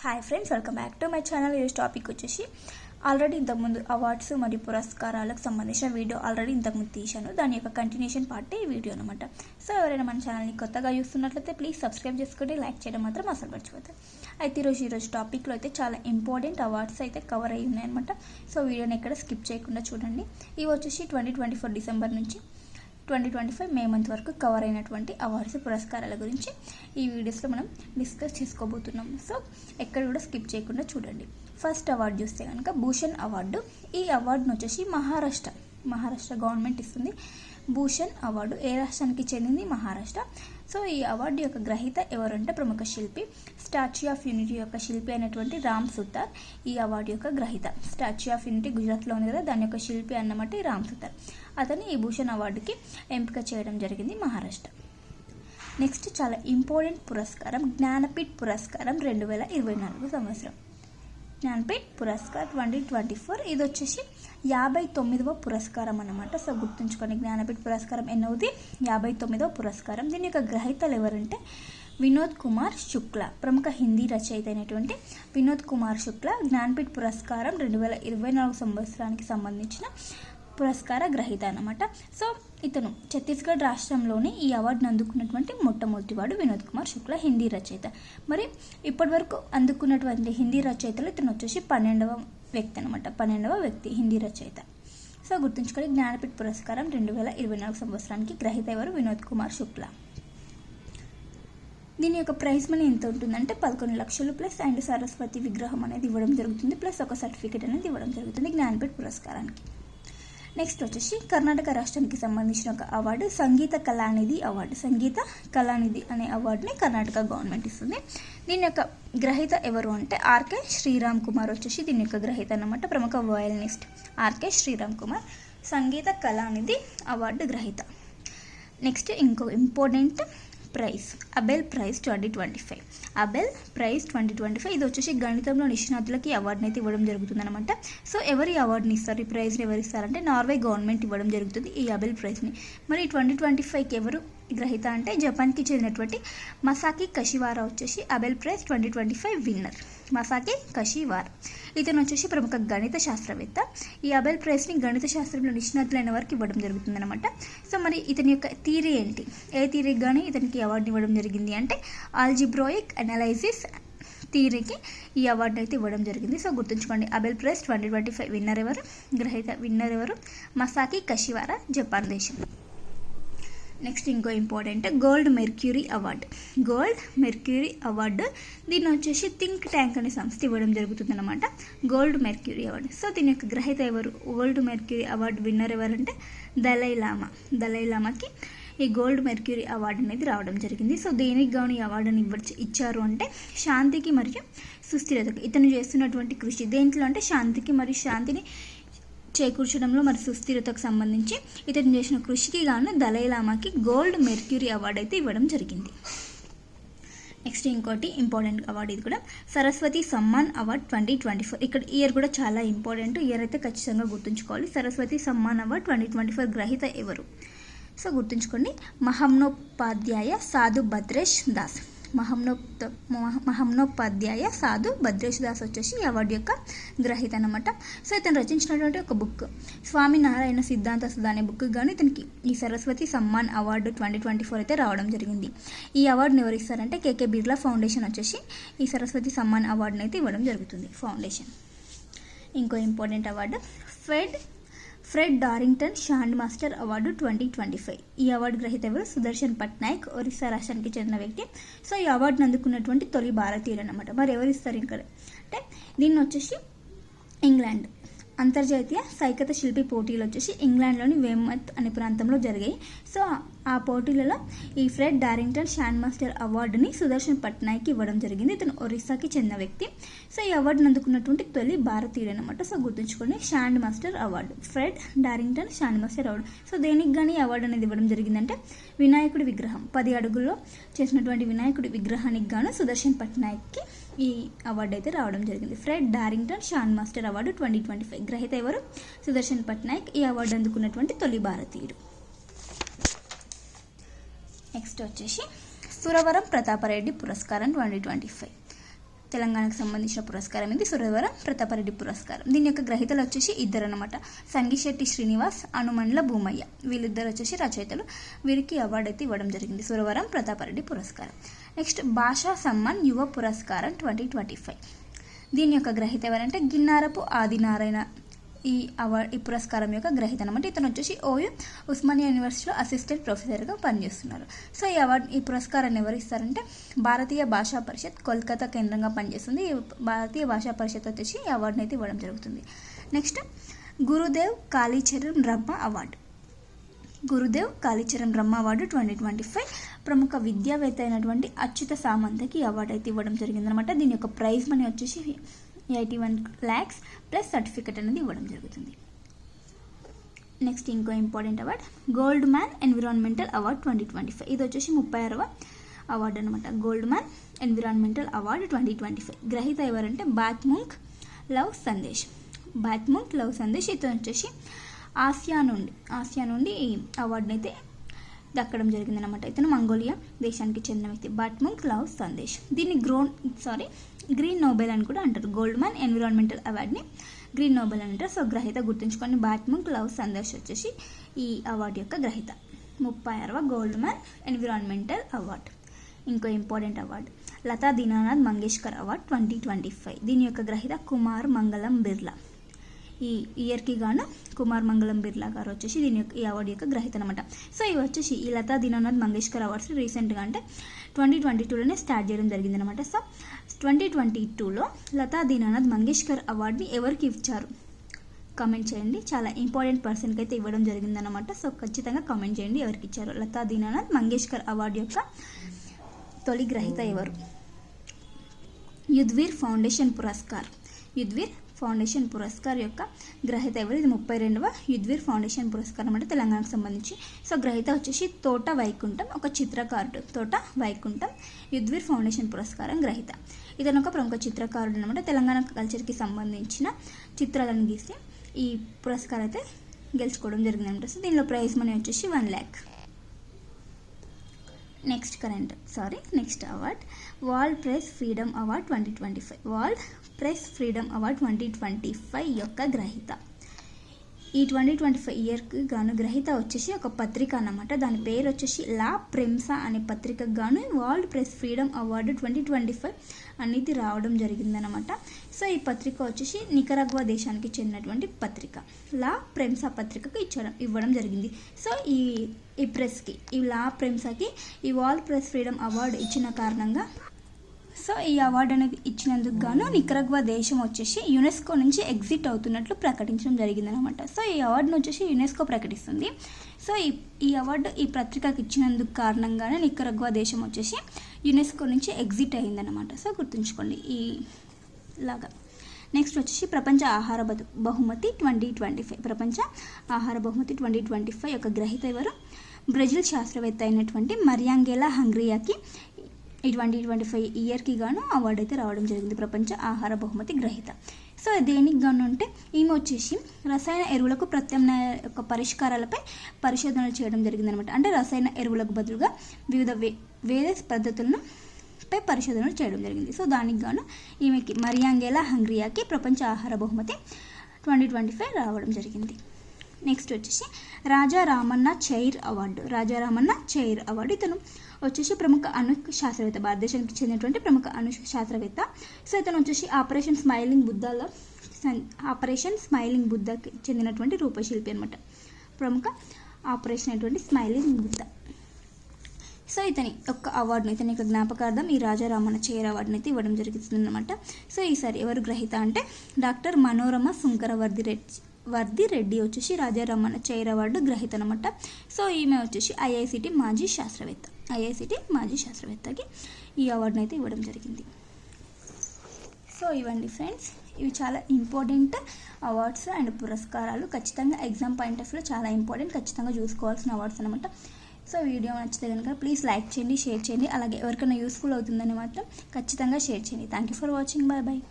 Hi friends, welcome back to my channel. ఈరోజు topic వచ్చేసి already ఇంతకుముందు అవార్డ్స్ మరియు పురస్కారాలకు సంబంధించిన వీడియో ఆల్రెడీ ఇంతకుముందు తీశాను. దాని యొక్క కంటిన్యూషన్ పార్ట్ ఈ వీడియో అనమాట. సో ఎవరైనా మన ఛానల్ని కొత్తగా చూస్తున్నట్లయితే ప్లీజ్ సబ్స్క్రైబ్ చేసుకోండి, లైక్ చేయడం మాత్రం అసలు మర్చిపోతారు. అయితే ఈరోజు టాపిక్లో అయితే చాలా ఇంపార్టెంట్ అవార్డ్స్ అయితే కవర్ అయ్యి ఉన్నాయన్నమాట. సో వీడియోని ఎక్కడ స్కిప్ చేయకుండా చూడండి. ఇవి వచ్చేసి 2024 డిసెంబర్ నుంచి 2025 మే మంత్ వరకు కవర్ అయినటువంటి అవార్డ్స్ పురస్కారాల గురించి ఈ వీడియోస్లో మనం డిస్కస్ చేసుకోబోతున్నాం. సో ఎక్కడ కూడా స్కిప్ చేయకుండా చూడండి. ఫస్ట్ అవార్డు చూస్తే కనుక భూషణ్ అవార్డు. ఈ అవార్డును వచ్చేసి మహారాష్ట్ర గవర్నమెంట్ ఇస్తుంది. భూషణ్ అవార్డు ఏ రాష్ట్రానికి చెందింది? మహారాష్ట్ర. సో ఈ అవార్డు యొక్క గ్రహీత ఎవరంటే ప్రముఖ శిల్పి, స్టాచ్యూ ఆఫ్ యూనిటీ యొక్క శిల్పి అయినటువంటి రామ్ సుతార్ ఈ అవార్డు యొక్క గ్రహీత. స్టాచ్యూ ఆఫ్ యూనిటీ గుజరాత్లో ఉంది కదా, దాని యొక్క శిల్పి అన్నమాట రామ్ సుతార్. అతను ఈ భూషణ్ అవార్డుకి ఎంపిక చేయడం జరిగింది మహారాష్ట్ర. నెక్స్ట్ చాలా ఇంపార్టెంట్ పురస్కారం జ్ఞానపీఠ్ పురస్కారం 2024 సంవత్సరం. జ్ఞానపీఠ్ పురస్కార్ 2024 ఇది వచ్చేసి 59వ పురస్కారం అన్నమాట. సో గుర్తుంచుకోండి, జ్ఞానపీఠ్ పురస్కారం ఎన్నోది? 59వ పురస్కారం. దీని యొక్క గ్రహీతలు ఎవరంటే వినోద్ కుమార్ శుక్లా, ప్రముఖ హిందీ రచయిత అయినటువంటి వినోద్ కుమార్ శుక్లా జ్ఞానపీఠ్ పురస్కారం 2024 సంవత్సరానికి సంబంధించిన పురస్కార గ్రహీత అన్నమాట. సో ఇతను ఛత్తీస్గఢ్ రాష్ట్రంలోని ఈ అవార్డును అందుకున్నటువంటి మొట్టమొదటివాడు వినోద్ కుమార్ శుక్లా, హిందీ రచయిత. మరి ఇప్పటి వరకు అందుకున్నటువంటి హిందీ రచయితలు ఇతను వచ్చేసి 12వ వ్యక్తి అనమాట. 12వ వ్యక్తి హిందీ రచయిత. సో గుర్తుంచుకొని జ్ఞానపీఠ్ పురస్కారం 2024 సంవత్సరానికి గ్రహీత ఎవరు? వినోద్ కుమార్ శుక్లా. దీని యొక్క ప్రైజ్ మనీ ఎంత ఉంటుందంటే 11 లక్షలు ప్లస్ అండ్ సరస్వతి విగ్రహం అనేది ఇవ్వడం జరుగుతుంది, ప్లస్ ఒక సర్టిఫికేట్ అనేది ఇవ్వడం జరుగుతుంది జ్ఞానపీఠ్ పురస్కారానికి. నెక్స్ట్ వచ్చేసి కర్ణాటక రాష్ట్రానికి సంబంధించిన ఒక అవార్డు సంగీత కళానిధి అవార్డు. సంగీత కళానిధి అనే అవార్డుని కర్ణాటక గవర్నమెంట్ ఇస్తుంది. దీని యొక్క గ్రహీత ఎవరు అంటే ఆర్కే శ్రీరామ్ కుమార్ వచ్చేసి దీని యొక్క గ్రహీత అన్నమాట. ప్రముఖ violinist R K Sriram Kumar Sangita Kalanidhi award గ్రహీత. నెక్స్ట్ ఇంకో important prize Abel prize 2025. Abel prize 2025 ఇది వచ్చేసి గణితంలో నిష్ణాతులకి అవార్డుని అయితే ఇవ్వడం జరుగుతుంది అనమాట. సో ఎవరి అవార్డుని ఇస్తారు, ఈ ప్రైజ్ని ఎవరు ఇస్తారంటే నార్వే గవర్నమెంట్ ఇవ్వడం జరుగుతుంది ఈ అబెల్ ప్రైజ్ని. మరి 2025కి ఎవరు గ్రహీత అంటే జపాన్కి చెందినటువంటి మసాకి కషివారా వచ్చేసి అబెల్ ప్రైజ్ 2025 విన్నర్. మసాకి కషివారా ఇతను వచ్చేసి ప్రముఖ గణిత శాస్త్రవేత్త. ఈ అబెల్ ప్రైజ్ని గణిత శాస్త్రంలో నిష్ణాతులైన వారికి ఇవ్వడం జరుగుతుంది అనమాట. సో మరి ఇతని యొక్క థియరీ ఏంటి? ఏ థియరీకి కానీ ఇతనికి అవార్డు ఇవ్వడం జరిగింది అంటే ఆల్జిబ్రోయిక్ అనాలైసిస్ థియరీకి ఈ అవార్డు అయితే ఇవ్వడం జరిగింది. సో గుర్తుంచుకోండి, అబెల్ ప్రైజ్ 2025 విన్నర్ ఎవరు? గ్రహీత విన్నర్ ఎవరు? మసాకి కషివారా, జపాన్ దేశం. నెక్స్ట్ ఇంకో important gold mercury award. Gold mercury award దీన్ని వచ్చేసి థింక్ ట్యాంక్ అనే సంస్థ ఇవ్వడం జరుగుతుంది అనమాట. Gold mercury award. సో దీని యొక్క గ్రహీత ఎవరు? గోల్డ్ మెర్క్యూరీ అవార్డు విన్నర్ ఎవరంటే దలై లామాకి ఈ గోల్డ్ మెర్క్యూరీ అవార్డు అనేది రావడం జరిగింది. సో దేనికి గాను ఈ అవార్డుని ఇచ్చారు అంటే శాంతికి మరియు సుస్థిరతకు ఇతను చేస్తున్నటువంటి కృషి. దేంట్లో అంటే శాంతికి మరియు శాంతిని చేకూర్చడంలో మరి సుస్థిరతకు సంబంధించి ఇతను చేసిన కృషికి గాను దలై లామాకి గోల్డ్ మెర్క్యూరీ అవార్డు అయితే ఇవ్వడం జరిగింది. నెక్స్ట్ ఇంకోటి ఇంపార్టెంట్ అవార్డు, ఇది కూడా సరస్వతి సమ్మాన్ అవార్డు 2024. ఇక్కడ ఇయర్ కూడా చాలా ఇంపార్టెంట్, ఇయర్ అయితే ఖచ్చితంగా గుర్తుంచుకోవాలి. సరస్వతి సమ్మాన్ అవార్డు 2024 గ్రహీత ఎవరు? సో గుర్తుంచుకోండి, మహమ్నోపాధ్యాయ సాధు భద్రేష్ దాస్. మహమ్నోపాధ్యాయ సాధు భద్రేష్ దాస్ వచ్చేసి ఈ అవార్డు యొక్క గ్రహీత అనమాట. సో ఇతను రచించినటువంటి ఒక బుక్ స్వామినారాయణ సిద్ధాంత సుధా అనే బుక్ గాను ఇతనికి ఈ సరస్వతి సమ్మాన్ అవార్డు 2024 అయితే రావడం జరిగింది. ఈ అవార్డుని ఎవరు ఇస్తారంటే కేకే బిర్లా ఫౌండేషన్ వచ్చేసి ఈ సరస్వతి సమ్మాన్ అవార్డుని అయితే ఇవ్వడం జరుగుతుంది, ఫౌండేషన్. ఇంకో important award Fred Darrington Sand Master award 2025. ఈ అవార్డు గ్రహీత ఎవరు? సుదర్శన్ పట్నాయక్, ఒరిస్సా రాష్ట్రానికి చెందిన వ్యక్తి. సో ఈ అవార్డును అందుకున్నటువంటి తొలి భారతీయుడు అనమాట. మరి ఎవరు ఇస్తారు ఇక్కడ అంటే దీన్ని వచ్చేసి ఇంగ్లాండ్ అంతర్జాతీయ సైకత శిల్పి పోటీలు వచ్చేసి ఇంగ్లాండ్లోని వెమత్ అనే ప్రాంతంలో జరిగాయి. సో ఆ పోటీలలో ఈ ఫ్రెడ్ డారింగ్టన్ షాండ్ మాస్టర్ అవార్డుని సుదర్శన్ పట్నాయక్కి ఇవ్వడం జరిగింది. ఇతను ఒరిస్సాకి చెందిన వ్యక్తి. సో ఈ అవార్డును అందుకున్నటువంటి తొలి భారతీయుడు అనమాట. సో గుర్తుంచుకోండి, Sand Master award, Fred Darrington Sand Master award. So దేనికి కానీ అవార్డు అనేది ఇవ్వడం జరిగిందంటే వినాయకుడి విగ్రహం 10 అడుగుల్లో చేసినటువంటి వినాయకుడి విగ్రహానికి గాను సుదర్శన్ పట్నాయక్కి ఈ అవార్డు అయితే రావడం జరిగింది. Fred Darrington Sand Master award 2025 గ్రహీత ఎవరు? సుదర్శన్ పట్నాయక్. ఈ అవార్డు అందుకున్నటువంటి తొలి భారతీయుడు. నెక్స్ట్ వచ్చేసి సురవరం ప్రతాపరెడ్డి పురస్కారం 2025. తెలంగాణకు సంబంధించిన పురస్కారం ఇది సురవరం ప్రతాపరెడ్డి పురస్కారం. దీని యొక్క గ్రహీతలు వచ్చేసి ఇద్దరు అనమాట, సంగిశెట్టి శ్రీనివాస్, అనుమండ్ల భూమయ్య. వీళ్ళిద్దరు వచ్చేసి రచయితలు. వీరికి అవార్డు అయితే ఇవ్వడం జరిగింది, సురవరం ప్రతాపరెడ్డి పురస్కారం. నెక్స్ట్ భాషా సమ్మాన్ యువ పురస్కారం 2025. దీని యొక్క గ్రహీత ఎవరంటే గిన్నారపు ఆదినారాయణ. ఈ పురస్కారం యొక్క గ్రహీత అనమాట. ఇతను వచ్చేసి ఓయూ ఉస్మానియా యూనివర్సిటీలో అసిస్టెంట్ ప్రొఫెసర్గా పనిచేస్తున్నారు. సో ఈ పురస్కారాన్ని ఎవరు ఇస్తారంటే భారతీయ భాషా పరిషత్ కోల్కతా కేంద్రంగా పనిచేస్తుంది. ఈ భారతీయ భాషా పరిషత్ వచ్చేసి ఈ అవార్డుని అయితే ఇవ్వడం జరుగుతుంది. నెక్స్ట్ గురుదేవ్ కాళీచరణ్ బ్రహ్మ అవార్డు. గురుదేవ్ కాళీచరణ్ బ్రహ్మ అవార్డు 2025 ప్రముఖ విద్యావేత్త అయినటువంటి అచ్యుత సామంతకి ఈ అవార్డు అయితే ఇవ్వడం జరిగిందనమాట. దీని యొక్క ప్రైజ్ మనీ వచ్చేసి 81 lakhs ప్లస్ సర్టిఫికెట్ అనేది ఇవ్వడం జరుగుతుంది. నెక్స్ట్ ఇంకో important award gold man environmental award 2025. ఇది వచ్చేసి 36వ అవార్డు అనమాట. గోల్డ్ మ్యాన్ ఎన్విరాన్మెంటల్ అవార్డు 2025 గ్రహీత ఎవరంటే బాత్ముంగ్ లవ్ సందేశ్. బాత్ముంగ్ లవ్ సందేశ్ ఇతను వచ్చేసి ఆసియా నుండి ఈ అవార్డుని అయితే దక్కడం జరిగిందనమాట. ఇతను మంగోలియా దేశానికి చెందిన వ్యక్తి. Batmunkh Luvsandash. దీన్ని గ్రీన్ నోబెల్ అని కూడా అంటారు. గోల్డ్ మ్యాన్ ఎన్విరాన్మెంటల్ అవార్డ్ని గ్రీన్ నోబెల్ అని అంటారు. సో గ్రహీత గుర్తుంచుకొని బాత్ముంగ్ లవ్ సందేశ్ వచ్చేసి ఈ అవార్డు యొక్క గ్రహీత. 36వ గోల్డ్ మ్యాన్ ఎన్విరాన్మెంటల్ అవార్డు. ఇంకో important award Lata Dinanath Mangeshkar award 2025. దీని యొక్క గ్రహీత కుమార్ మంగళం బిర్లా. ఈ ఇయర్కి గాను కుమార్ మంగళం బిర్లా గారు వచ్చేసి ఈ అవార్డు యొక్క గ్రహీత అనమాట. సో ఇవి వచ్చేసి ఈ లతా దీనానాథ్ మంగేష్కర్ అవార్డ్స్ రీసెంట్గా అంటే 2022లోనే స్టార్ట్ చేయడం జరిగిందనమాట. సో 2022లో లతా దీనానాథ్ మంగేష్కర్ అవార్డుని ఎవరికి ఇచ్చారు కామెంట్ చేయండి. చాలా ఇంపార్టెంట్ పర్సన్కి అయితే ఇవ్వడం జరిగిందనమాట. సో ఖచ్చితంగా కామెంట్ చేయండి ఎవరికి ఇచ్చారు. లతా దీనానాథ్ మంగేష్కర్ అవార్డు యొక్క తొలి గ్రహీత ఎవరు? యుద్వీర్ ఫౌండేషన్ పురస్కార్ యొక్క గ్రహీత ఎవరు? ఇది 32వ యుద్వీర్ ఫౌండేషన్ పురస్కారం అంటే తెలంగాణకు సంబంధించి. సో గ్రహీత వచ్చేసి తోట వైకుంఠం, ఒక చిత్రకారుడు. తోట వైకుంఠం యుద్వీర్ ఫౌండేషన్ పురస్కారం గ్రహీత. ఇతను ఒక ప్రముఖ చిత్రకారుడు అనమాట. తెలంగాణ కల్చర్కి సంబంధించిన చిత్రాలను గీసి ఈ పురస్కారం అయితే గెలుచుకోవడం జరిగిందనమాట. సో దీనిలో ప్రైజ్ మనీ వచ్చేసి 1 lakh. Next award world press freedom award 2025. World press freedom award 2025 యొక్క గ్రహీత. ఈ 2025 ఇయర్కి గాను గ్రహీత వచ్చేసి ఒక పత్రిక అన్నమాట. దాని పేరు వచ్చేసి లా ప్రెమ్సా అనే పత్రికకు గాను వరల్డ్ ప్రెస్ ఫ్రీడమ్ అవార్డు 2025 అనేది రావడం జరిగిందనమాట. సో ఈ పత్రిక వచ్చేసి నికరాగ్వా దేశానికి చెందినటువంటి పత్రిక. లా ప్రెమ్సా పత్రికకు ఇవ్వడం జరిగింది. సో ఈ ప్రెస్కి, ఈ లా ప్రెమ్సాకి ఈ వరల్డ్ ప్రెస్ ఫ్రీడమ్ అవార్డు ఇచ్చిన కారణంగా, సో ఈ అవార్డు అనేది ఇచ్చినందుకు గాను నికరాగ్వా దేశం వచ్చేసి యునెస్కో నుంచి ఎగ్జిట్ అవుతున్నట్లు ప్రకటించడం జరిగిందనమాట. సో ఈ అవార్డును వచ్చేసి యునెస్కో ప్రకటిస్తుంది. సో ఈ అవార్డు ఈ పత్రికకి ఇచ్చినందుకు కారణంగానే నికరాగ్వా దేశం వచ్చేసి యునెస్కో నుంచి ఎగ్జిట్ అయిందనమాట. సో గుర్తుంచుకోండి ఇలాగా. నెక్స్ట్ వచ్చేసి ప్రపంచ ఆహార బహుమతి 2025. ప్రపంచ ఆహార బహుమతి 2025 యొక్క గ్రహీత ఎవరు? బ్రెజిల్ శాస్త్రవేత్త అయినటువంటి మరియాంగెలా హంగ్రియాకి ఈ 2025 ఇయర్కి గాను అవార్డు అయితే రావడం జరిగింది. ప్రపంచ ఆహార బహుమతి గ్రహీత. సో దేనికి గాను అంటే ఈమె వచ్చేసి రసాయన ఎరువులకు ప్రత్యామ్నాయ యొక్క పరిష్కారాలపై పరిశోధనలు చేయడం జరిగిందనమాట. అంటే రసాయన ఎరువులకు బదులుగా వివిధ వేరే పద్ధతులను పై పరిశోధనలు చేయడం జరిగింది. సో దానికి గాను ఈమెకి మరియాంగెలా హంగ్రియాకి ప్రపంచ ఆహార బహుమతి 2025 రావడం జరిగింది. నెక్స్ట్ వచ్చేసి రాజా రామన్న చైర్ అవార్డు. ఇతను వచ్చేసి ప్రముఖ అణు శాస్త్రవేత్త, భారతదేశానికి చెందినటువంటి ప్రముఖ అణు శాస్త్రవేత్త. సో ఇతను వచ్చేసి ఆపరేషన్ స్మైలింగ్ బుద్ధకి చెందినటువంటి రూపశిల్పి అనమాట. ప్రముఖ ఆపరేషన్ అయినటువంటి స్మైలింగ్ బుద్ధ. సో ఇతని యొక్క జ్ఞాపకార్థం ఈ రాజా రామన్న చైర్ అవార్డుని అయితే ఇవ్వడం జరుగుతుంది అనమాట. సో ఈసారి ఎవరు గ్రహీత అంటే డాక్టర్ మనోరమ సుంకరవర్ది రెడ్డి వచ్చేసి రాజా రామన్న చైర్ అవార్డు గ్రహీత అనమాట. సో ఈమె వచ్చేసి ఐఐసిటి మాజీ శాస్త్రవేత్తకి ఈ అవార్డుని అయితే ఇవ్వడం జరిగింది. సో ఇవ్వండి ఫ్రెండ్స్, ఇవి చాలా ఇంపార్టెంట్ అవార్డ్స్ అండ్ పురస్కారాలు. ఖచ్చితంగా ఎగ్జామ్ పాయింట్ ఆఫ్ వ్యూలో చాలా ఇంపార్టెంట్, ఖచ్చితంగా చూసుకోవాల్సిన అవార్డ్స్ అనమాట. సో వీడియో నచ్చితే కనుక ప్లీజ్ లైక్ చేయండి, షేర్ చేయండి. అలాగే ఎవరికైనా యూస్ఫుల్ అవుతుందని మాత్రం ఖచ్చితంగా షేర్ చేయండి. Thank you for watching. Bye.